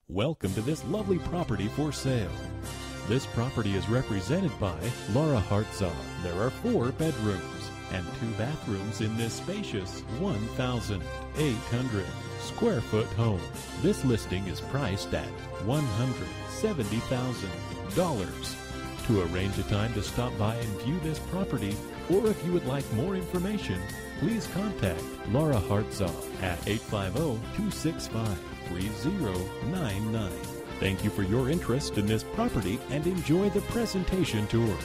Welcome to this lovely property for sale. This property is represented by Laura Hartzog. There are 4 bedrooms and 2 bathrooms in this spacious 1,800 square foot home. This listing is priced at $170,000. To arrange a time to stop by and view this property, or if you would like more information, please contact Laura Hartzog at 850-265-3099. Thank you for your interest in this property and enjoy the presentation tour.